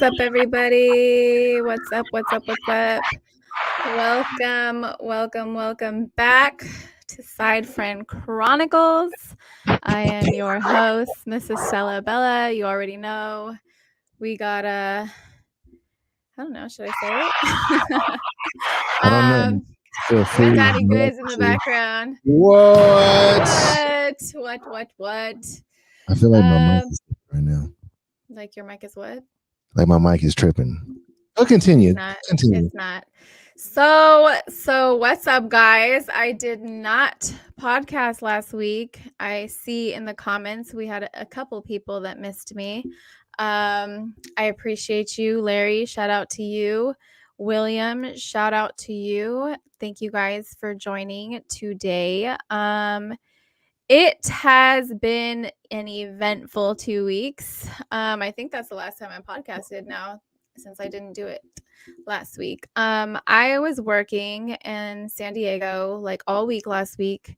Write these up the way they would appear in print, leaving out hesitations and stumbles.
up, everybody? What's up? Welcome back to Side Friend Chronicles. I am your host, Mrs. Stella Bella. You already know. We got I don't know, should I say it? I don't know. Feel free. We got Daddy Goods in the background. What? What? I feel like my mic is right now. Like your mic is what? Like my mic is tripping. Oh, continue. It's not. So what's up, guys? I did not podcast last week. I see in the comments we had a couple people that missed me. I appreciate you, Larry. Shout out to you. William, shout out to you. Thank you guys for joining today. It has been an eventful 2 weeks. I think that's the last time I podcasted now, since I didn't do it last week. I was working in San Diego like all week last week.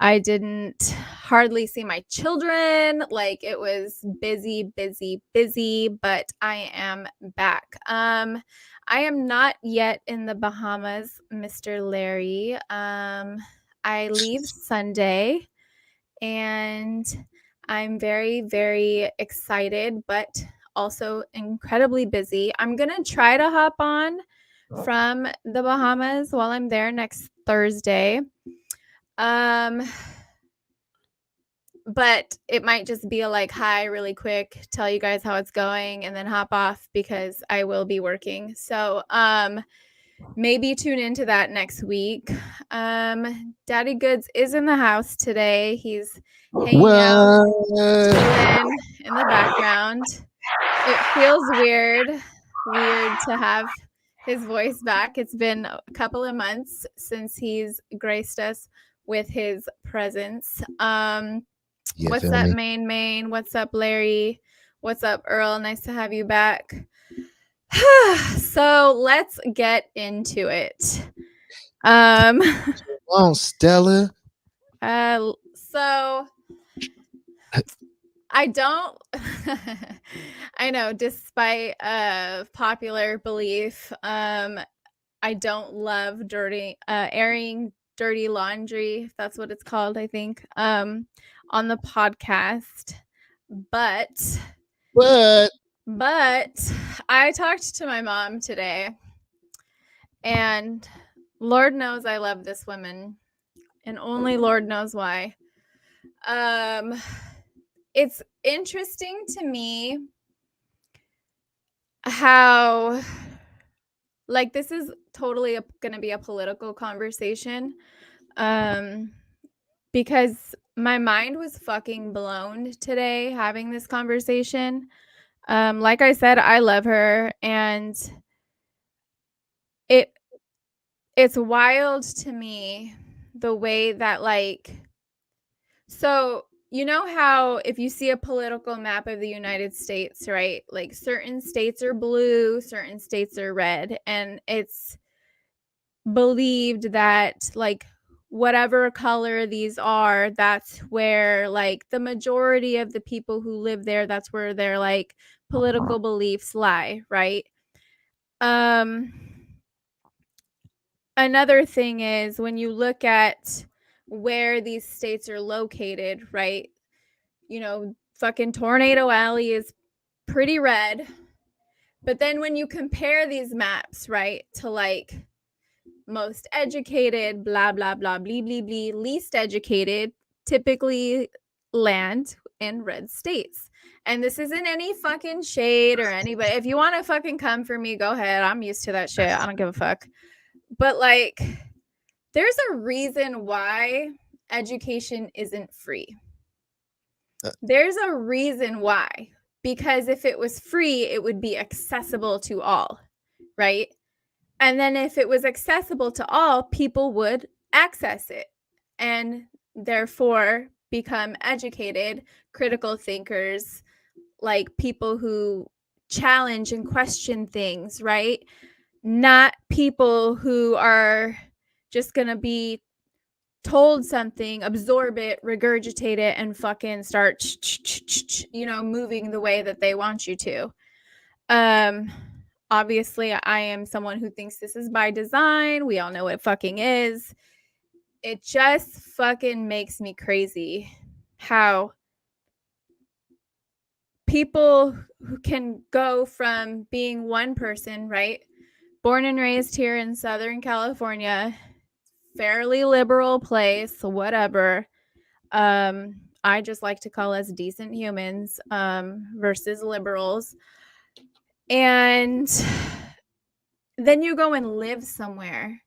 I didn't hardly see my children. Like, it was busy, but I am back. I am not yet in the Bahamas, Mr. Larry. I leave Sunday. And I'm very, very excited, but also incredibly busy. I'm going to try to hop on from the Bahamas while I'm there next Thursday. But it might just be a hi really quick, tell you guys how it's going, and then hop off because I will be working. So, maybe tune into that next week. Daddy Goods is in the house today. He's hanging out, chilling in the background. It feels weird to have his voice back. It's been a couple of months since he's graced us with his presence. What's up, Main? What's up, Larry? What's up, Earl? Nice to have you back. So let's get into it. Come on, Stella. So I don't I know, despite popular belief, I don't love airing dirty laundry, if that's what it's called, I think, on the podcast. But I talked to my mom today, and Lord knows I love this woman, and only Lord knows why. It's interesting to me how, this is totally going to be a political conversation, because my mind was fucking blown today having this conversation. Like I said, I love her, and it's wild to me the way that, so you know how if you see a political map of the United States, right? Like, certain states are blue, certain states are red, and it's believed that whatever color these are, that's where the majority of the people who live there, that's where their political beliefs lie, right? Another thing is, when you look at where these states are located, right? Fucking Tornado Alley is pretty red. But then when you compare these maps, right, to most educated, blah, blah, blah, blee, blee, blee, least educated, typically land in red states. And this isn't any fucking shade or anybody. If you want to fucking come for me, go ahead. I'm used to that shit. I don't give a fuck. But there's a reason why education isn't free. There's a reason why. Because if it was free, it would be accessible to all, right? And then if it was accessible to all, people would access it and therefore become educated, critical thinkers, people who challenge and question things, right? Not people who are just going to be told something, absorb it, regurgitate it, and fucking start, moving the way that they want you to. Obviously, I am someone who thinks this is by design. We all know what it fucking is. It just fucking makes me crazy how people who can go from being one person, right? Born and raised here in Southern California, fairly liberal place, whatever. I just like to call us decent humans versus liberals. And then you go and live somewhere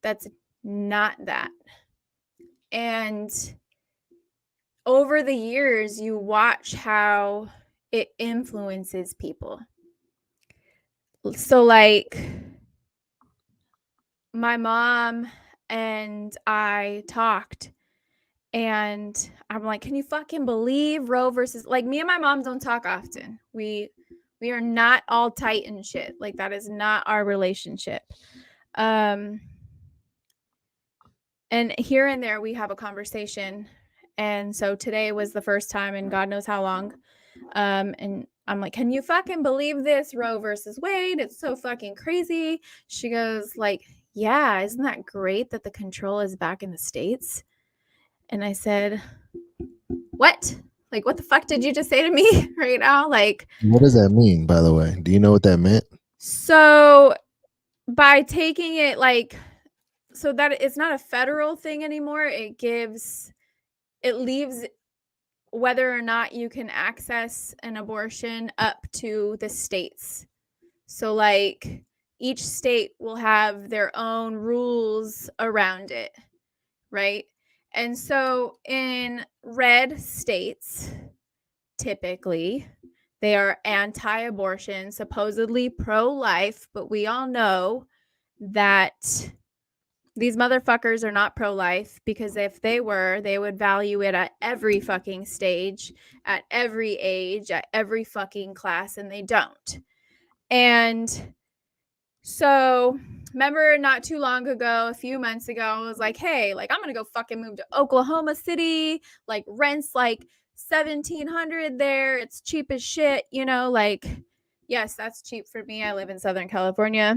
that's not that. And over the years, you watch how it influences people. So, like, my mom and I talked, and I'm like, can you fucking believe Roe versus, like, me and my mom don't talk often. We are not all tight and shit. Like, that is not our relationship. And here and there we have a conversation. And so today was the first time in God knows how long. And I'm like, can you fucking believe this? Roe versus Wade. It's so fucking crazy. She goes like, yeah, isn't that great that the control is back in the States? And I said, what? Like, what the fuck did you just say to me right now? Like, what does that mean, by the way? Do you know what that meant? So by taking it like, so that it's not a federal thing anymore, it leaves whether or not you can access an abortion up to the states. So, like, each state will have their own rules around it, right? And so, in red states, typically, they are anti abortion, supposedly pro life, but we all know that these motherfuckers are not pro-life, because if they were, they would value it at every fucking stage, at every age, at every fucking class, and they don't. And so, remember not too long ago, a few months ago, I was like, hey, like, I'm gonna go fucking move to Oklahoma City, like, rent's like $1,700 there, it's cheap as shit, you know, like, yes, that's cheap for me. I live in Southern California.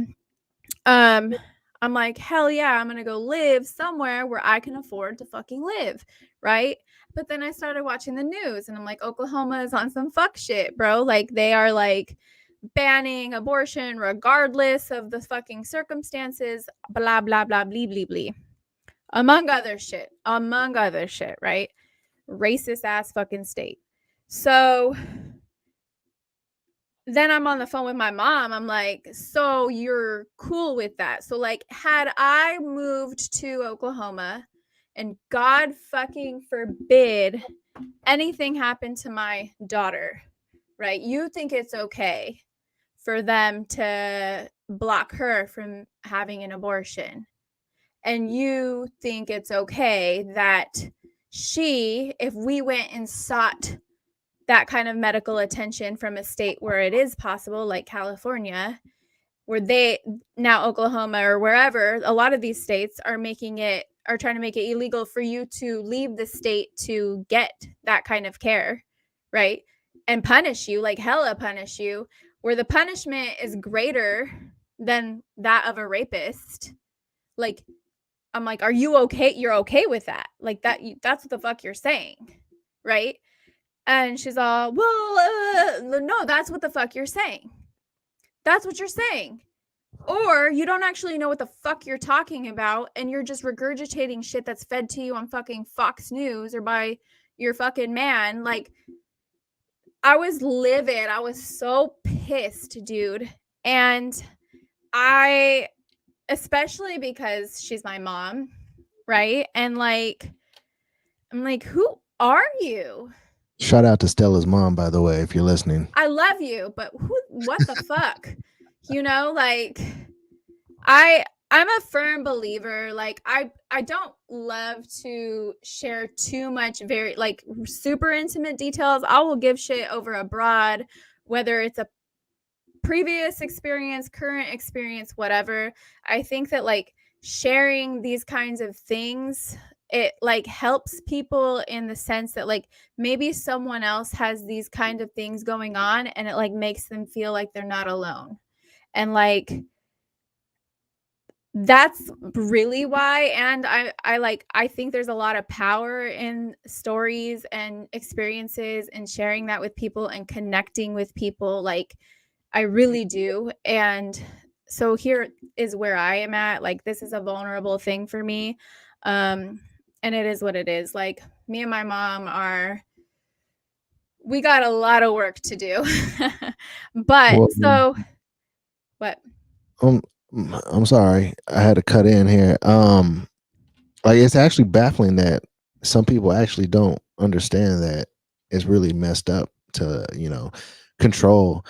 I'm like, hell yeah, I'm gonna go live somewhere where I can afford to fucking live, right? But then I started watching the news and I'm like, Oklahoma is on some fuck shit, bro. Like, they are like banning abortion regardless of the fucking circumstances, blah blah blah blee blee blee. Among other shit, right? Racist ass fucking state. So then I'm on the phone with my mom. I'm like, so you're cool with that? So, like, had I moved to Oklahoma and God fucking forbid anything happened to my daughter, right? You think it's okay for them to block her from having an abortion. And you think it's okay that if we went and sought that kind of medical attention from a state where it is possible, like California, where now Oklahoma or wherever, a lot of these states are trying to make it illegal for you to leave the state to get that kind of care, right? And punish you, like hella punish you, where the punishment is greater than that of a rapist. Like, I'm like, are you okay? You're okay with that? Like, that's what the fuck you're saying, right? And she's all, well, no, that's what the fuck you're saying. That's what you're saying. Or you don't actually know what the fuck you're talking about, and you're just regurgitating shit that's fed to you on fucking Fox News or by your fucking man. Like, I was livid. I was so pissed, dude. And especially because she's my mom, right? And like, I'm like, who are you? Shout out to Stella's mom, by the way, if you're listening. I love you, but what the fuck? You know, like, I'm a firm believer. Like, I don't love to share too much very like super intimate details. I will give shit over a broad, whether it's a previous experience, current experience, whatever. I think that like sharing these kinds of things it like helps people in the sense that like maybe someone else has these kind of things going on, and it like makes them feel like they're not alone. And like that's really why. And I think there's a lot of power in stories and experiences and sharing that with people and connecting with people. Like I really do. And so here is where I am at. Like this is a vulnerable thing for me. And it is what it is. Like me and my mom we got a lot of work to do. But Well, so what? um, I'm sorry, I had to cut in here. Like it's actually baffling that some people actually don't understand that it's really messed up to control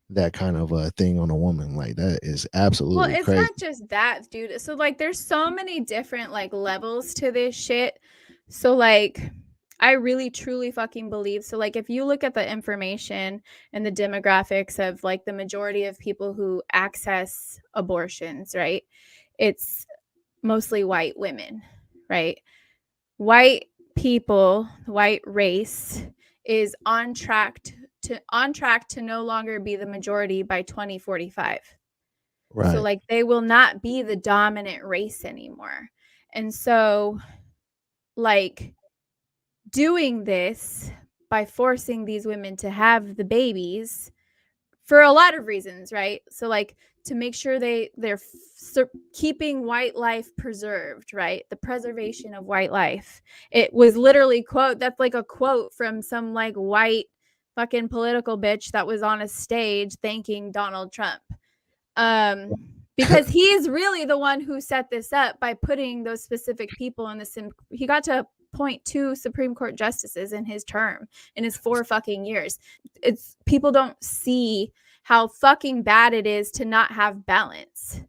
that kind of a thing on a woman. Like that is Well, absolutely it's crazy. not just that, dude. So like there's so many different like levels to this shit. So like I really truly fucking believe. So like if you look at the information and the demographics of like the majority of people who access abortions, right? It's mostly white women, right? White people, white race is on track to no longer be the majority by 2045. So Right. like they will not be the dominant race anymore. And so like doing this by forcing these women to have the babies for a lot of reasons, right? So like to make sure they're keeping white life preserved, right? The preservation of white life. It was literally that's like a quote from some like white fucking political bitch that was on a stage thanking Donald Trump. Because he's really the one who set this up by putting those specific people in the he got to appoint 2 Supreme Court justices in his term in his 4 fucking years. It's people don't see how fucking bad it is to not have balance.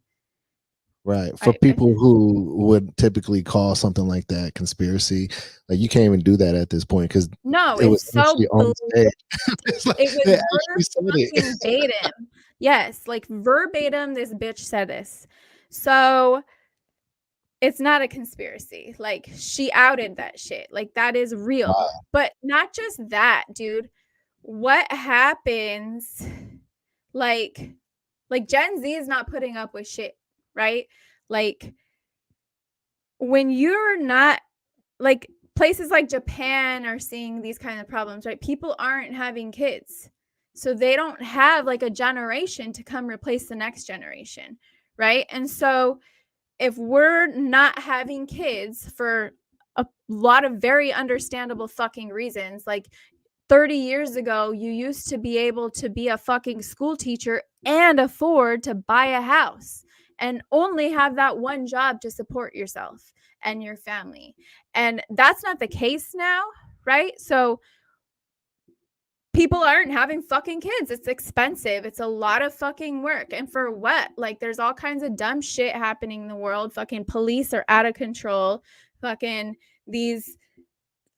Right. For people who would typically call something like that conspiracy, like you can't even do that at this point because No, it was it's so actually on the stage. It's like it they was actually said it. verbatim. Yes, like verbatim, this bitch said this. So it's not a conspiracy. Like she outed that shit. Like that is real. Wow. But not just that, dude. What happens like Gen Z is not putting up with shit, right? Like when you're not like places like Japan are seeing these kind of problems, right? People aren't having kids. So they don't have like a generation to come replace the next generation, right? And so if we're not having kids for a lot of very understandable fucking reasons, like 30 years ago, you used to be able to be a fucking school teacher and afford to buy a house and only have that one job to support yourself and your family. And that's not the case now, right? So people aren't having fucking kids. It's expensive. It's a lot of fucking work. And for what? Like there's all kinds of dumb shit happening in the world. Fucking police are out of control. Fucking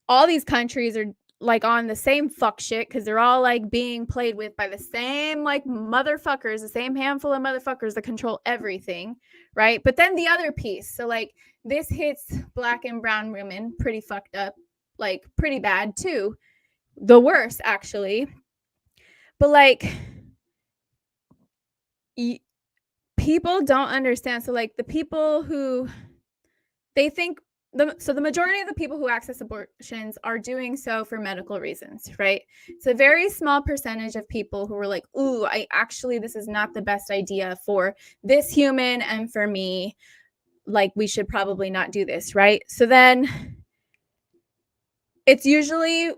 all these countries are like on the same fuck shit because they're all like being played with by the same like motherfuckers, the same handful of motherfuckers that control everything, right? But then the other piece, so like this hits black and brown women pretty fucked up, like pretty bad too, the worst actually. But like people don't understand. So like the people who they think the majority of the people who access abortions are doing so for medical reasons, right? It's a very small percentage of people who are like, ooh, this is not the best idea for this human and for me. Like, we should probably not do this, right? So then it's usually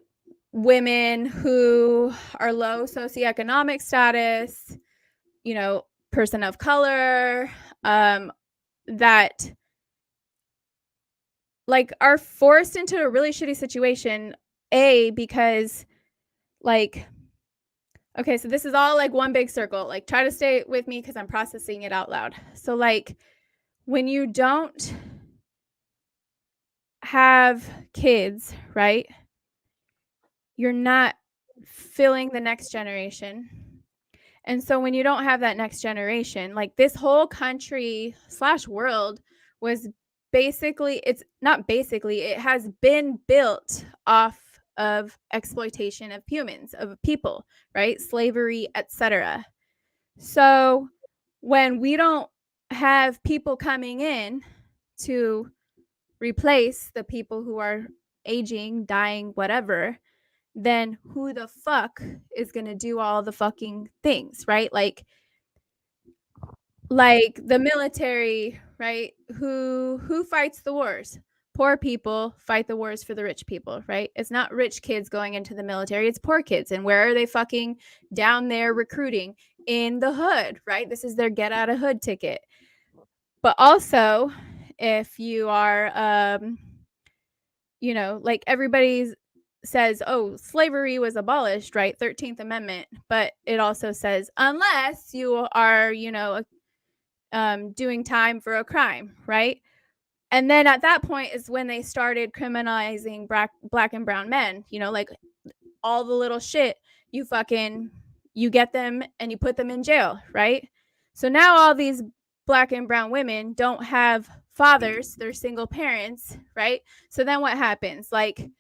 women who are low socioeconomic status, person of color, that like are forced into a really shitty situation, because like okay, so this is all like one big circle. Like try to stay with me because I'm processing it out loud. So like when you don't have kids, right? You're not filling the next generation. And so when you don't have that next generation, like this whole country / world was basically, it's not basically, it has been built off of exploitation of humans, of people, right? Slavery, etc. So when we don't have people coming in to replace the people who are aging, dying, whatever, then who the fuck is going to do all the fucking things, right? Like the military, right? Who fights the wars? Poor people fight the wars for the rich people, right? It's not rich kids going into the military, it's poor kids. And where are they fucking down there recruiting? In the hood, right? This is their get out of hood ticket. But also, if you are like everybody says, oh, slavery was abolished, right? 13th Amendment, but it also says unless you are, doing time for a crime, right? And then at that point is when they started criminalizing black and brown men, like all the little shit you get them and you put them in jail, right? So now all these black and brown women don't have fathers, they're single parents, right? So then what happens? Like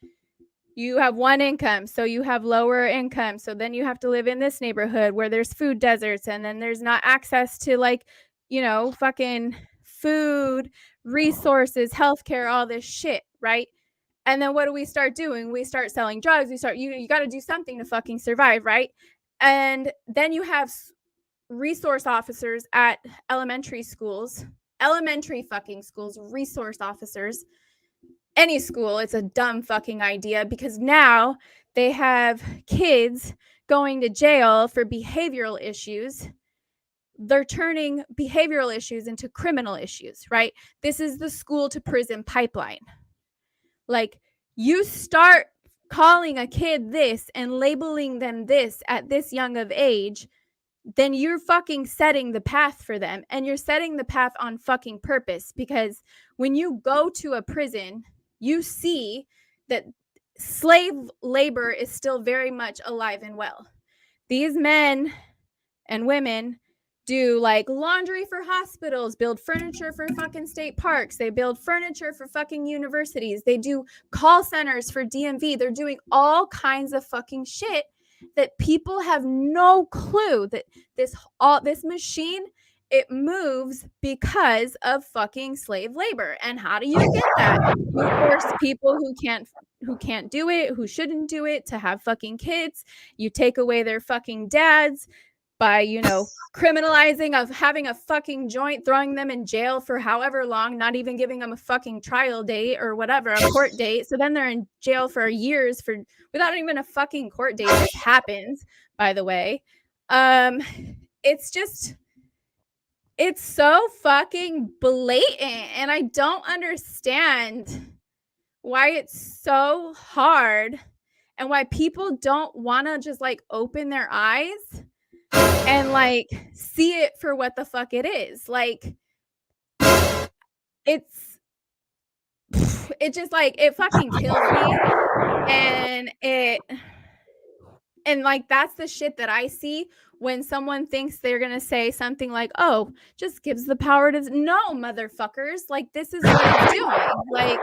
you have one income, so you have lower income, so then you have to live in this neighborhood where there's food deserts, and then there's not access to fucking food, resources, healthcare, all this shit, right? And then what do we start doing? We start selling drugs. You got to do something to fucking survive, right? And then you have resource officers at elementary fucking schools, resource officers. Any school, it's a dumb fucking idea because now they have kids going to jail for behavioral issues. They're turning behavioral issues into criminal issues, right? This is the school to prison pipeline. Like, you start calling a kid this and labeling them this at this young of age, then you're fucking setting the path for them. And you're setting the path on fucking purpose, because when you go to a prison, you see that slave labor is still very much alive and well. These men and women do like laundry for hospitals, build furniture for fucking state parks, they build furniture for fucking universities, they do call centers for DMV, they're doing all kinds of fucking shit that people have no clue that this machine, it moves because of fucking slave labor. And how do you get that? You force people who can't do it, who shouldn't do it, to have fucking kids. You take away their fucking dads by, criminalizing of having a fucking joint, throwing them in jail for however long, not even giving them a fucking trial date or whatever, a court date. So then they're in jail for years without even a fucking court date. This happens, by the way. It's so fucking blatant, and I don't understand why it's so hard and why people don't want to just like open their eyes and like see it for what the fuck it is. Like it's it just like it fucking kills me. And like that's the shit that I see when someone thinks they're gonna say something like, oh, just gives the power to no, motherfuckers, like this is what it's doing. Like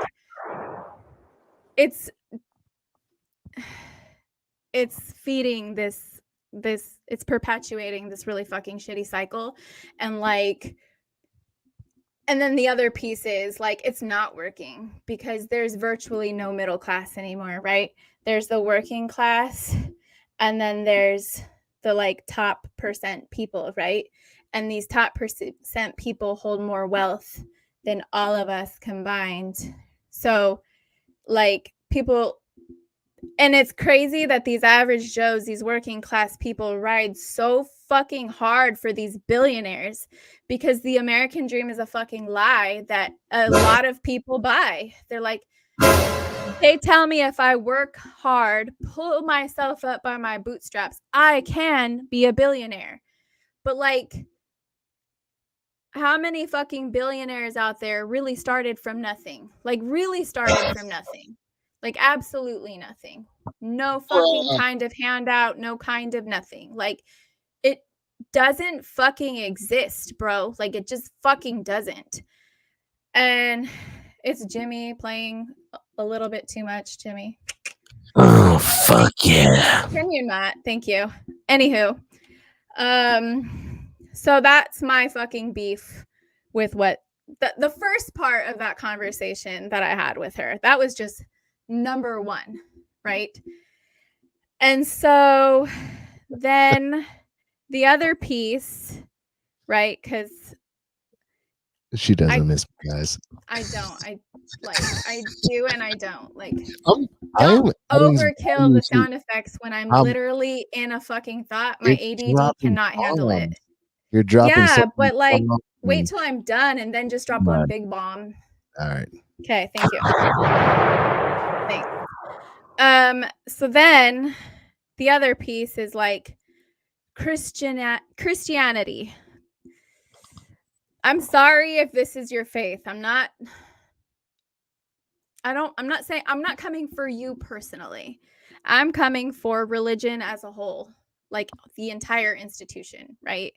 it's feeding this it's perpetuating this really fucking shitty cycle. And then the other piece is like it's not working because there's virtually no middle class anymore, right? There's the working class, and then there's the like top percent people, right? And these top percent people hold more wealth than all of us combined. So like people, and it's crazy that these average Joes, these working class people, ride so fucking hard for these billionaires, because the American dream is a fucking lie that a lot of people buy. They're like, they tell me if I work hard, pull myself up by my bootstraps, I can be a billionaire. But like, how many fucking billionaires out there really started from nothing? Like really started from nothing. Like absolutely nothing. No fucking kind of handout, no kind of nothing. Like it doesn't fucking exist, bro. Like it just fucking doesn't. And It's Jimmy playing a little bit too much, Jimmy. Oh, fuck yeah. Can you not? Thank you. Anywho, so that's my fucking beef with what the first part of that conversation that I had with her. That was just number one, right? And so then the other piece, right? Because She doesn't I miss me, guys. I don't. I do and I don't. Like, I'm, don't I'm adding overkill value the to. sound effects when I'm I'm. literally in a fucking thought. My You're ADD dropping cannot handle it. bombs. You're dropping so Yeah, many but like wait bombs. till I'm done and then just drop one Right. big bomb. All right. Okay, thank you. Thanks. So then the other piece is like Christianity. I'm sorry if this is your faith. I'm not saying I'm not coming for you personally. I'm coming for religion as a whole, like the entire institution, right?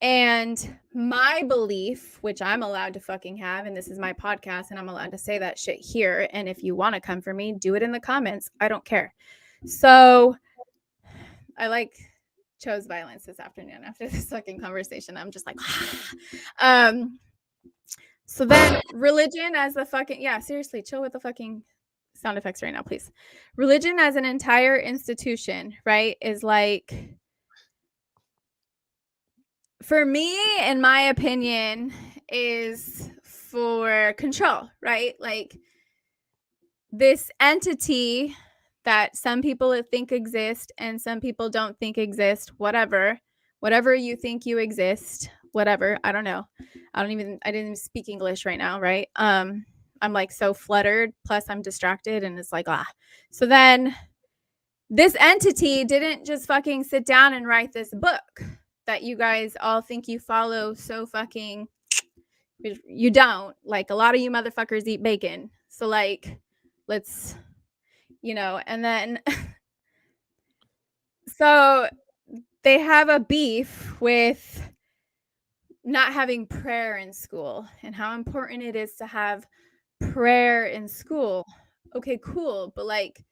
And my belief, which I'm allowed to fucking have, and this is my podcast and I'm allowed to say that shit here. And if you want to come for me, do it in the comments. I don't care. So I like chose violence this afternoon after this fucking conversation. I'm just like, so then religion as the fucking, yeah, seriously, chill with the fucking sound effects right now, please. Religion as an entire institution, right, is like, for me, in my opinion, is for control, right? Like this entity that some people think exist and some people don't think exist, whatever you think you exist, whatever, I don't know. I didn't even speak English right now, right? I'm like so fluttered, plus I'm distracted and it's like so then this entity didn't just fucking sit down and write this book that you guys all think you follow so fucking, you don't. Like a lot of you motherfuckers eat bacon, so like let's, and then so they have a beef with not having prayer in school and how important it is to have prayer in school. Okay, cool, but like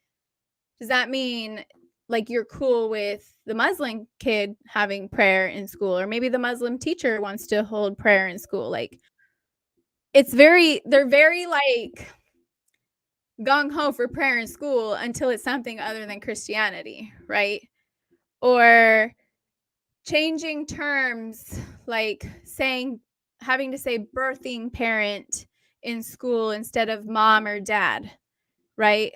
does that mean like you're cool with the Muslim kid having prayer in school, or maybe the Muslim teacher wants to hold prayer in school? Like they're very like gung ho for prayer in school until it's something other than Christianity, right? Or changing terms, like having to say birthing parent in school instead of mom or dad, right?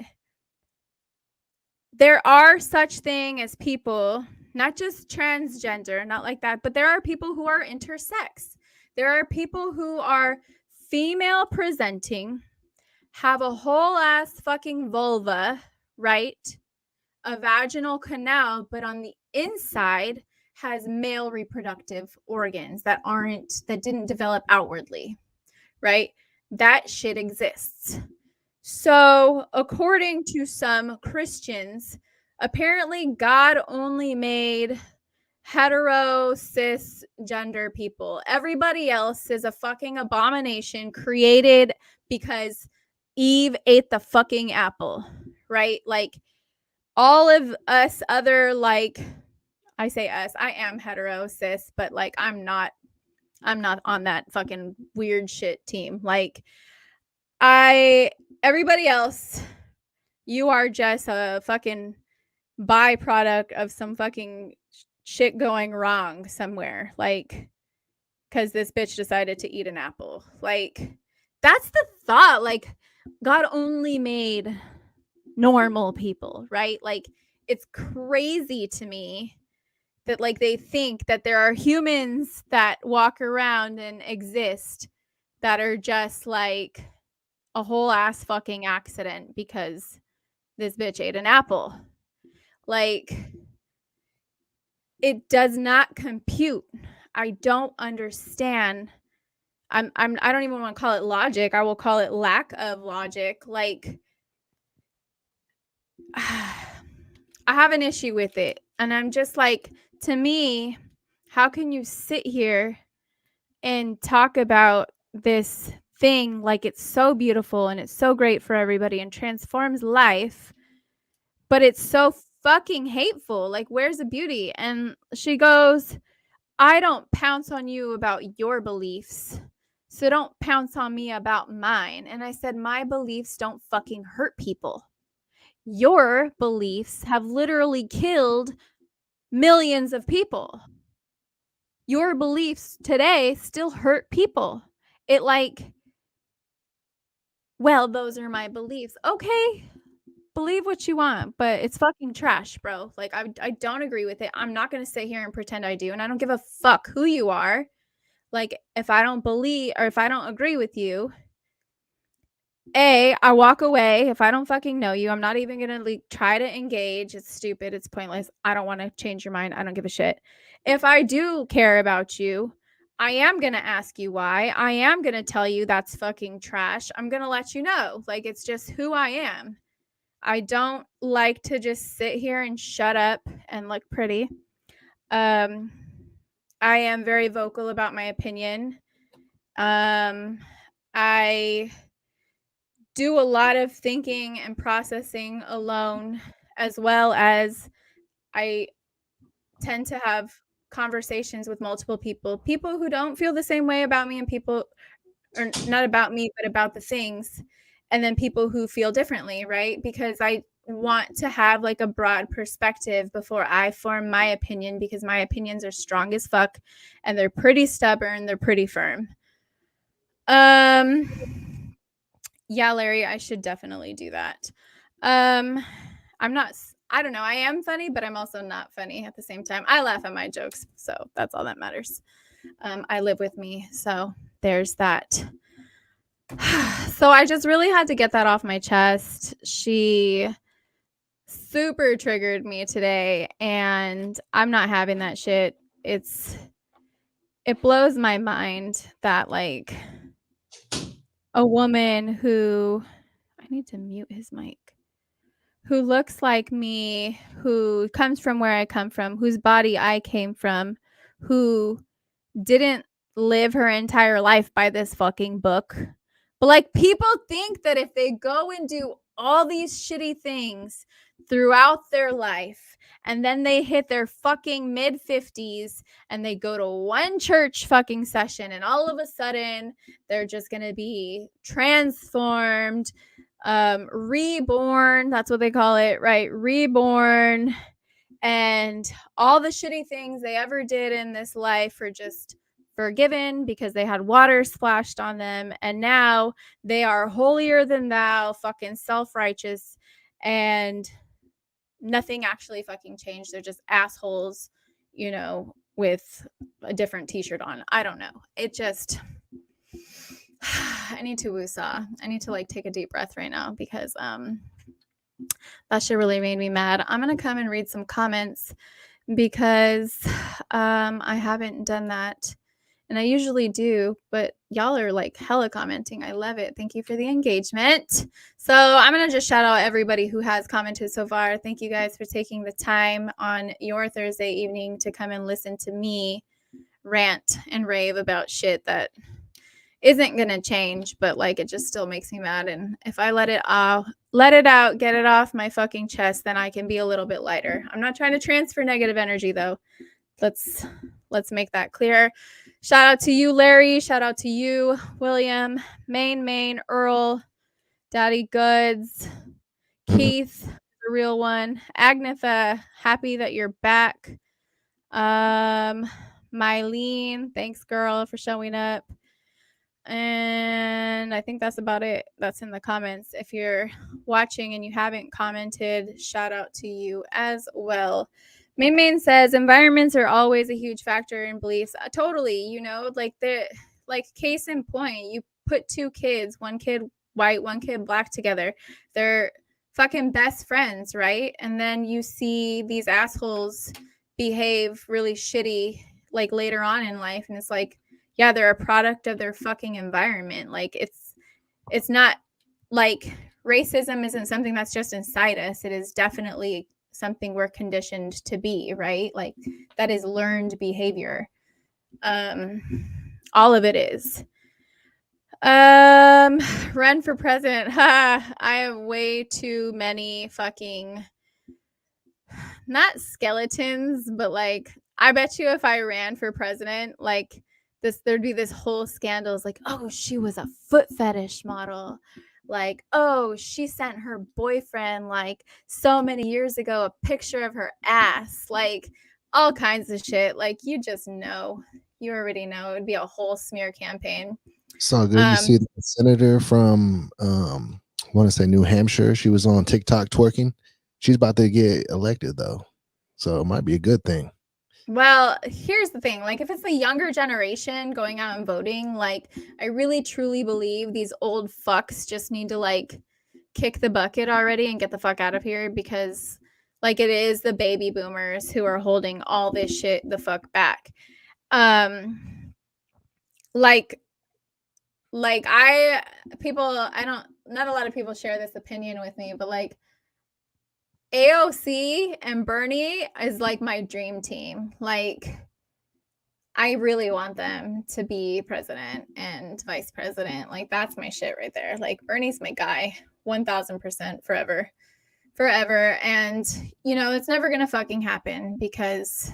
There are such thing as people, not just transgender, not like that, but there are people who are intersex. There are people who are female presenting, have a whole ass fucking vulva, right? A vaginal canal, but on the inside has male reproductive organs that didn't develop outwardly, right? That shit exists. So, according to some Christians, apparently God only made hetero cisgender people. Everybody else is a fucking abomination created because Eve ate the fucking apple, right? Like all of us other, like, I say us, I am hetero cis, but like I'm not on that fucking weird shit team. Like everybody else, you are just a fucking byproduct of some fucking shit going wrong somewhere. Like, because this bitch decided to eat an apple. Like, that's the thought. Like, God only made normal people, right? Like, it's crazy to me that, like, they think that there are humans that walk around and exist that are just like a whole ass fucking accident because this bitch ate an apple. Like, it does not compute. I don't understand. I don't even want to call it logic. I will call it lack of logic. Like, I have an issue with it. And I'm just like, to me, how can you sit here and talk about this thing like it's so beautiful and it's so great for everybody and transforms life, but it's so fucking hateful. Like, where's the beauty? And she goes, I don't pounce on you about your beliefs. So don't pounce on me about mine. And I said, my beliefs don't fucking hurt people. Your beliefs have literally killed millions of people. Your beliefs today still hurt people. It like, well, those are my beliefs. Okay, believe what you want, but it's fucking trash, bro. Like, I don't agree with it. I'm not going to sit here and pretend I do. And I don't give a fuck who you are. Like, if I don't believe or if I don't agree with you, I walk away. If I don't fucking know you, I'm not even going to like try to engage. It's stupid. It's pointless. I don't want to change your mind. I don't give a shit. If I do care about you, I am going to ask you why. I am going to tell you that's fucking trash. I'm going to let you know. Like, it's just who I am. I don't like to just sit here and shut up and look pretty. I am very vocal about my opinion. I do a lot of thinking and processing alone, as well as I tend to have conversations with multiple people who don't feel the same way about me, and people, or not about me, but about the things, and then people who feel differently, right? Because I want to have like a broad perspective before I form my opinion, because my opinions are strong as fuck and they're pretty stubborn, they're pretty firm. Yeah, Larry, I should definitely do that. I'm not, I don't know, I am funny, but I'm also not funny at the same time. I laugh at my jokes, so that's all that matters. I live with me, so there's that. So I just really had to get that off my chest. She super triggered me today, and I'm not having that shit. It blows my mind that like a woman who, I need to mute his mic, who looks like me, who comes from where I come from, whose body I came from, who didn't live her entire life by this fucking book. But like, people think that if they go and do all these shitty things throughout their life and then they hit their fucking mid 50s and they go to one church fucking session and all of a sudden they're just going to be transformed, reborn, that's what they call it, right? Reborn, and all the shitty things they ever did in this life are just forgiven because they had water splashed on them, and now they are holier than thou, fucking self-righteous, and nothing actually fucking changed. They're just assholes, you know, with a different t-shirt on. I don't know. It just I need to woosah. I need to like take a deep breath right now, because that shit really made me mad. I'm gonna come and read some comments because I haven't done that. And I usually do, but y'all are like hella commenting. I love it. Thank you for the engagement. So I'm going to just shout out everybody who has commented so far. Thank you guys for taking the time on your Thursday evening to come and listen to me rant and rave about shit that isn't going to change, but like it just still makes me mad. And if I let it out, get it off my fucking chest, then I can be a little bit lighter. I'm not trying to transfer negative energy though. Let's make that clear. Shout out to you, Larry. Shout out to you, William, Main, Earl, Daddy Goods, Keith, the real one, Agnetha. Happy that you're back. Mylene, thanks, girl, for showing up. And I think that's about it. That's in the comments. If you're watching and you haven't commented, shout out to you as well. Main says environments are always a huge factor in beliefs. Totally, you know, like case in point, you put two kids, one kid white, one kid black together. They're fucking best friends, right? And then you see these assholes behave really shitty like later on in life, and it's like, yeah, they're a product of their fucking environment. Like it's not like racism isn't something that's just inside us. It is definitely something we're conditioned to be, right? Like that is learned behavior. All of it is. Run for president. Ha! I have way too many fucking not skeletons, but like I bet you if I ran for president, like this there'd be this whole scandal. It's like, oh, she was a foot fetish model. Like, oh, she sent her boyfriend like so many years ago a picture of her ass. Like all kinds of shit. Like you just know. You already know. It would be a whole smear campaign. So did you see Um, the senator from I want to say New Hampshire? She was on TikTok twerking. She's about to get elected though. So it might be a good thing. Well, here's the thing. Like, if it's the younger generation going out and voting, like, I really truly believe these old fucks just need to, like, kick the bucket already and get the fuck out of here because, like, it is the baby boomers who are holding all this shit the fuck back. Um, like, I don't, not a lot of people share this opinion with me, but like, AOC and Bernie is like my dream team. Like, I really want them to be president and vice president. Like, that's my shit right there. Like, Bernie's my guy, 1000% forever. Forever. And, you know, it's never going to fucking happen because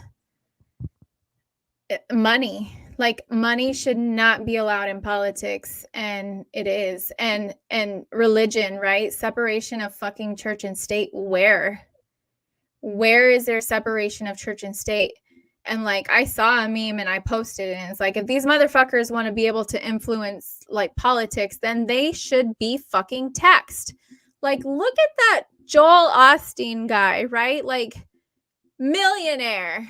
money, like, money should not be allowed in politics. And it is. And religion, right? Separation of fucking church and state. Where is there separation of church and state? And like I saw a meme and I posted it and it's like if these motherfuckers want to be able to influence like politics, then they should be fucking taxed. Like look at that Joel Osteen guy, right? Like millionaire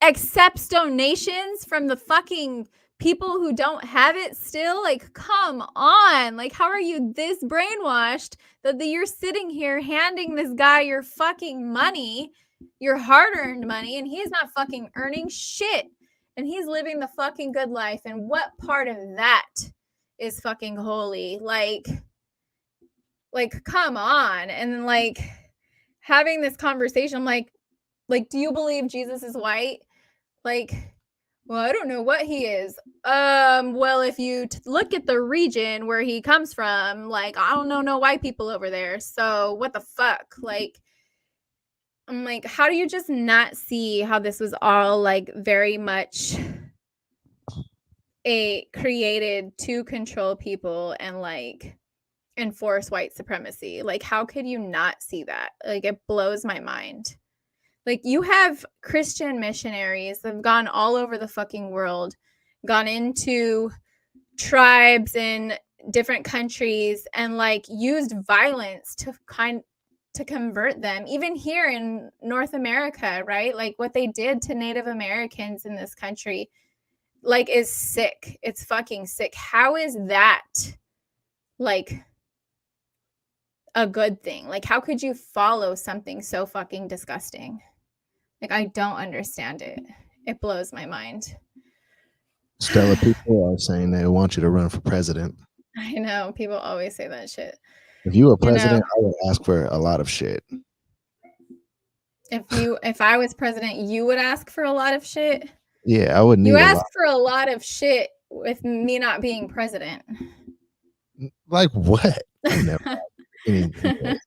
accepts donations from the fucking people who don't have it still. Like come on, like how are you this brainwashed that you're sitting here handing this guy your fucking money, your hard-earned money, and he's not fucking earning shit and he's living the fucking good life? And what part of that is fucking holy? Like come on. And like having this conversation, I'm like do you believe Jesus is white? Like, well, I don't know what he is. Well, if you look at the region where he comes from, like, I don't know no white people over there. So what the fuck? Like, I'm like, how do you just not see how this was all like very much a created to control people and like enforce white supremacy? Like, how could you not see that? Like, it blows my mind. Like you have Christian missionaries that have gone all over the fucking world, gone into tribes in different countries and like used violence to convert them. Even here in North America, right? Like what they did to Native Americans in this country like is sick. It's fucking sick. How is that like a good thing? Like how could you follow something so fucking disgusting? Like, I don't understand it. It blows my mind. Stella, people are saying they want you to run for president. I know. People always say that shit. If you were You know, president, I would ask for a lot of shit. if I was president, you would ask for a lot of shit. Yeah, I would You need a ask lot. for a lot of shit with me not being president. Like what? I've never had anything.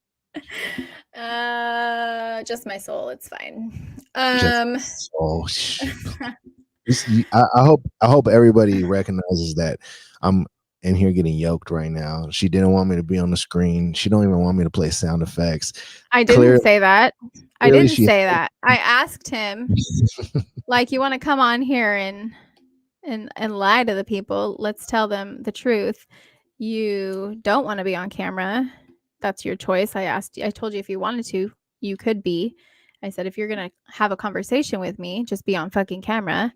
Just my soul. It's fine. Just oh, I hope everybody recognizes that I'm in here getting yoked right now. She didn't want me to be on the screen. She don't even want me to play sound effects. I didn't Clearly, say that. I clearly didn't she. say that. I asked him, like, you want to come on here and lie to the people? Let's tell them the truth. You don't want to be on camera. That's your choice. I told you if you wanted to, you could be. I said if you're gonna have a conversation with me, just be on fucking camera.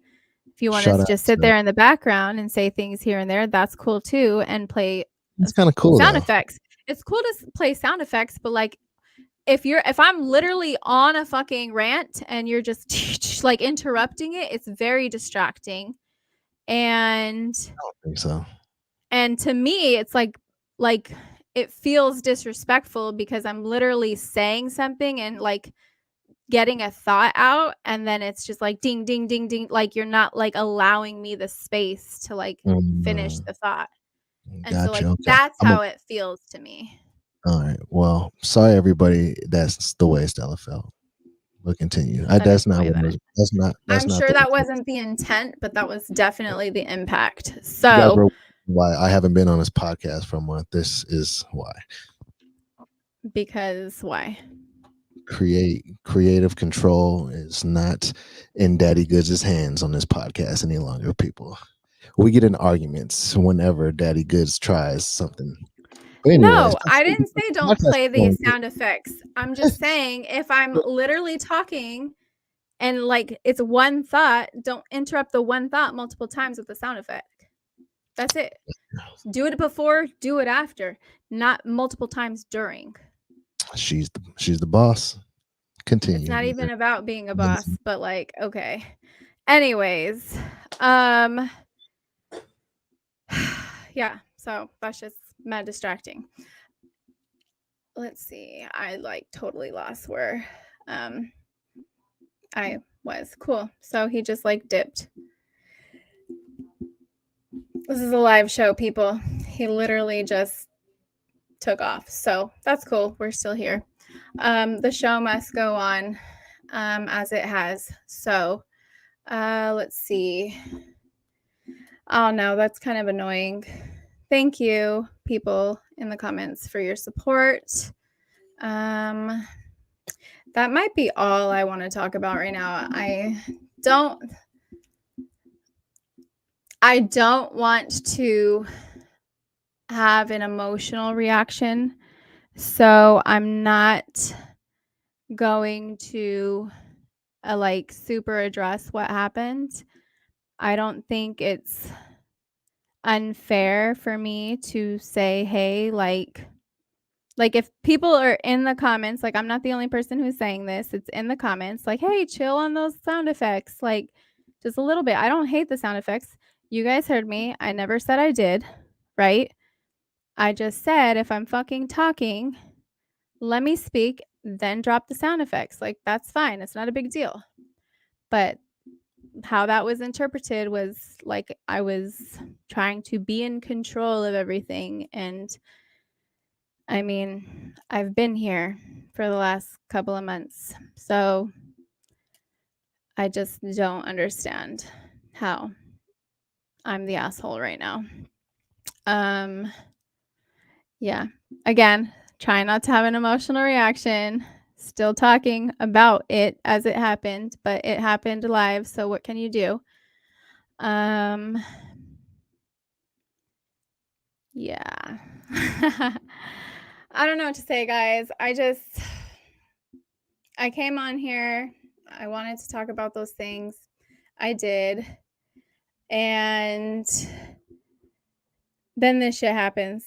If you want Shut to up. just sit there in the background and say things here and there, that's cool too. And play It's kind of cool sound though. effects. It's cool to play sound effects, but like if I'm literally on a fucking rant and you're just like interrupting it, it's very distracting. And I don't think so. and to me it's like it feels disrespectful because I'm literally saying something and like getting a thought out, and then it's just like ding, ding, ding, ding. Like, you're not like allowing me the space to like finish the thought. And so like Gotcha. Okay. that's how it feels to me. All right. Well, sorry everybody. That's the way Stella felt. We'll continue. That is That's the not way what that it it was. That's not. That's I'm not sure the. that wasn't the intent, but that was definitely the impact. You guys So were why I haven't been on this podcast for a month. This is why. because why? Creative control is not in Daddy Goods' hands on this podcast any longer, people. We get in arguments whenever Daddy Goods tries something. But anyways, No, I didn't say the don't podcast play is going these sound effects. I'm just saying if I'm literally talking and like it's one thought, don't interrupt the one thought multiple times with the sound effect. That's it. Do it before, do it after, not multiple times during. She's the boss. It's Continue. not even about being a boss, but like, okay. Anyways, yeah, so that's just mad distracting. Let's see. I like totally lost where I was. Cool. So he just like dipped. This is a live show, people. He literally just took off. So that's cool. We're still here. The show must go on as it has. So let's see. Oh no, that's kind of annoying. Thank you, people in the comments, for your support. That might be all I want to talk about right now. I don't want to have an emotional reaction. So I'm not going to like super address what happened. I don't think it's unfair for me to say, hey, like if people are in the comments, like I'm not the only person who's saying this, it's in the comments, like, hey, chill on those sound effects, like just a little bit. I don't hate the sound effects. You guys heard me. I never said I did, right? I just said if I'm fucking talking, let me speak, then drop the sound effects. Like that's fine. It's not a big deal. But how that was interpreted was like I was trying to be in control of everything. And I mean, I've been here for the last couple of months. So I just don't understand how I'm the asshole right now. Yeah. Again, try not to have an emotional reaction. Still talking about it as it happened, but it happened live, so what can you do? Yeah. I don't know what to say, guys. I came on here. I wanted to talk about those things. I did. And then this shit happens,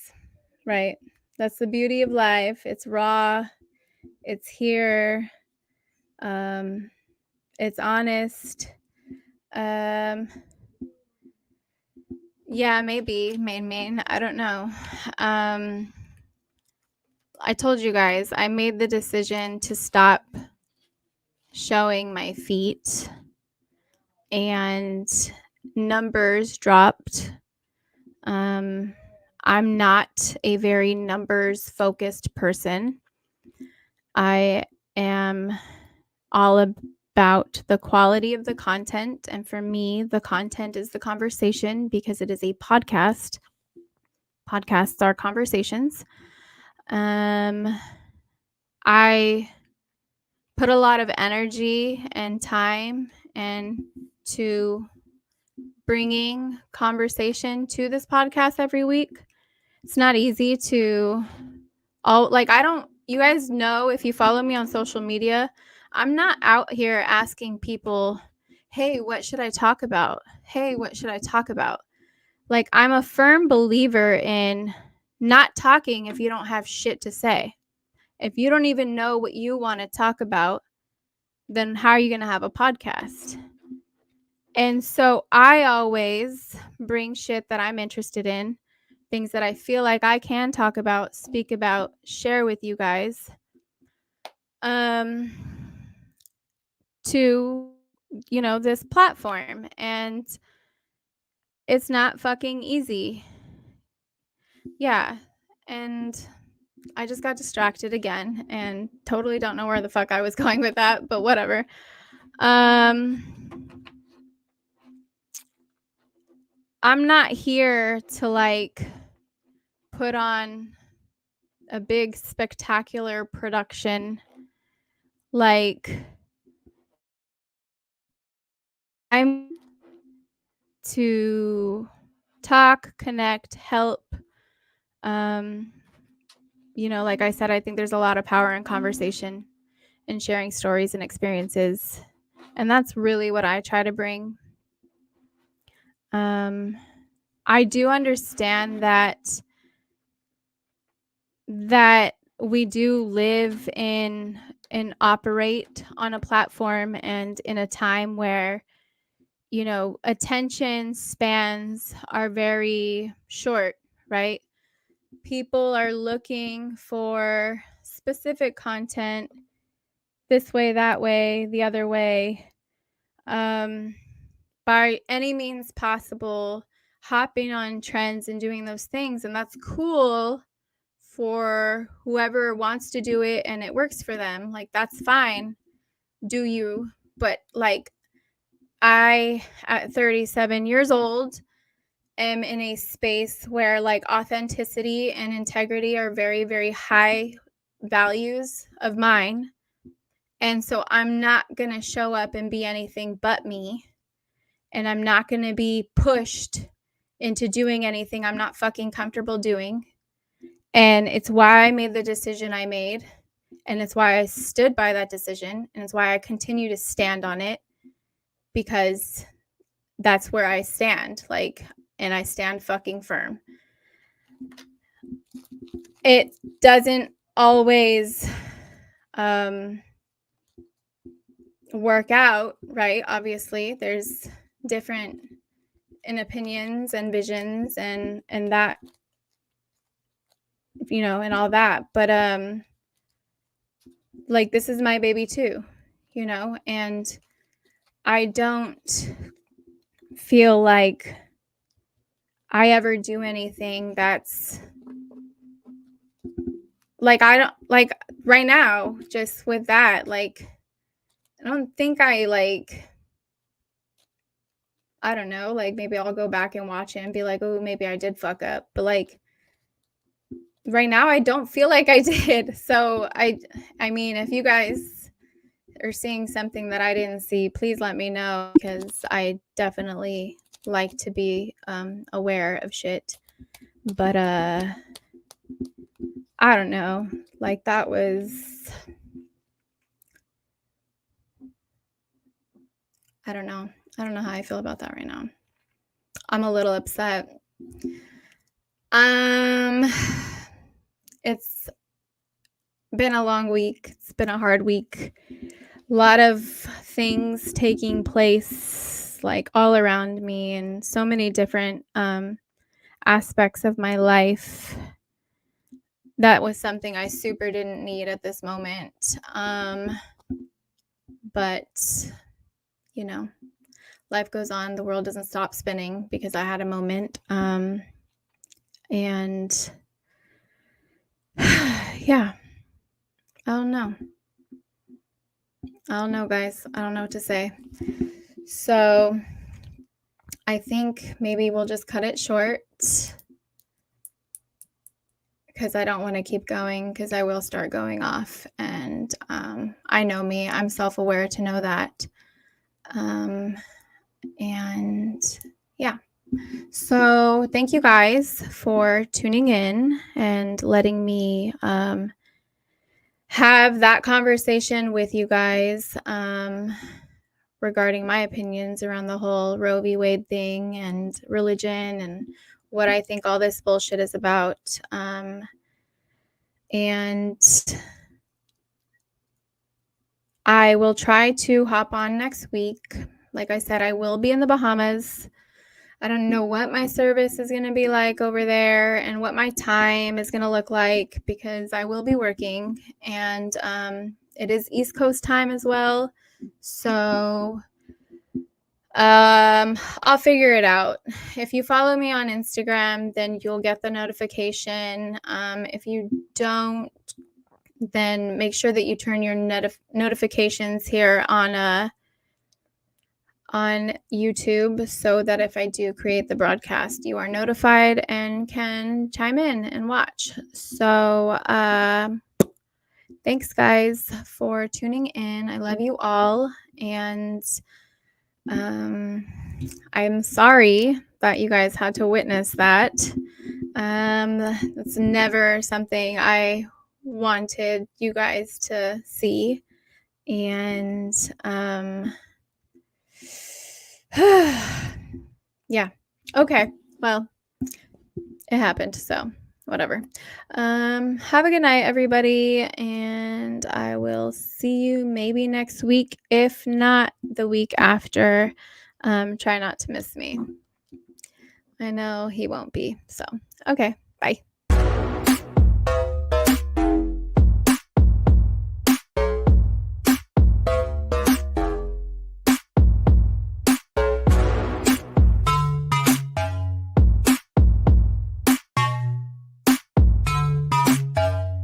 right? That's the beauty of life. It's raw. It's here. It's honest. Yeah, maybe main. I don't know. I told you guys I made the decision to stop showing my feet, and numbers dropped. I'm not a very numbers focused person. I am all about the quality of the content. And for me, the content is the conversation because it is a podcast. Podcasts are conversations. I put a lot of energy and time into bringing conversation to this podcast every week. It's not easy to you guys know, if you follow me on social media, I'm not out here asking people, hey, what should I talk about? Hey, what should I talk about? Like, I'm a firm believer in not talking if you don't have shit to say. If you don't even know what you want to talk about, then how are you going to have a podcast? And so I always bring shit that I'm interested in, things that I feel like I can talk about, speak about, share with you guys. to, this platform, and it's not fucking easy. Yeah. And I just got distracted again and totally don't know where the fuck I was going with that, but whatever. I'm not here to put on a big spectacular production. I'm to talk, connect, help. Like I said, I think there's a lot of power in conversation and sharing stories and experiences. And that's really what I try to bring. I do understand that we do live in and operate on a platform and in a time where attention spans are very short, right? People are looking for specific content this way, that way, the other way, by any means possible, hopping on trends and doing those things. And that's cool for whoever wants to do it and it works for them. That's fine. Do you? But I, at 37 years old, am in a space where authenticity and integrity are very, very high values of mine. And so I'm not going to show up and be anything but me. And I'm not going to be pushed into doing anything I'm not fucking comfortable doing. And it's why I made the decision I made. And it's why I stood by that decision. And it's why I continue to stand on it, because that's where I stand. And I stand fucking firm. It doesn't always work out, right? Obviously, there's different opinions and visions and that, and all that. But this is my baby too, and I don't feel like I ever do anything that's I don't right now, just with that, I don't think I don't know, maybe I'll go back and watch it and be like, oh, maybe I did fuck up. But right now, I don't feel like I did. So I mean, if you guys are seeing something that I didn't see, please let me know, because I definitely like to be aware of shit. But I don't know. That was, I don't know. I don't know how I feel about that right now. I'm a little upset. It's been a long week. It's been a hard week. A lot of things taking place all around me, and so many different aspects of my life. That was something I super didn't need at this moment. But life goes on. The world doesn't stop spinning because I had a moment. And yeah, I don't know, guys. I don't know what to say. So I think maybe we'll just cut it short, because I don't want to keep going, because I will start going off. And I know me. I'm self-aware to know that. And yeah. So thank you guys for tuning in and letting me have that conversation with you guys regarding my opinions around the whole Roe v. Wade thing and religion and what I think all this bullshit is about. And I will try to hop on next week. Like I said, I will be in the Bahamas. I don't know what my service is going to be like over there and what my time is going to look like, because I will be working, and it is East Coast time as well. So I'll figure it out. If you follow me on Instagram, then you'll get the notification. If you don't, then make sure that you turn your notifications here on YouTube, so that if I do create the broadcast, you are notified and can chime in and watch. So thanks guys for tuning in. I love you all, and I'm sorry that you guys had to witness that. That's never something I wanted you guys to see. And yeah. Okay. Well, it happened, so whatever. Have a good night, everybody, and I will see you maybe next week, if not the week after. Try not to miss me. I know he won't be. So, okay. Bye.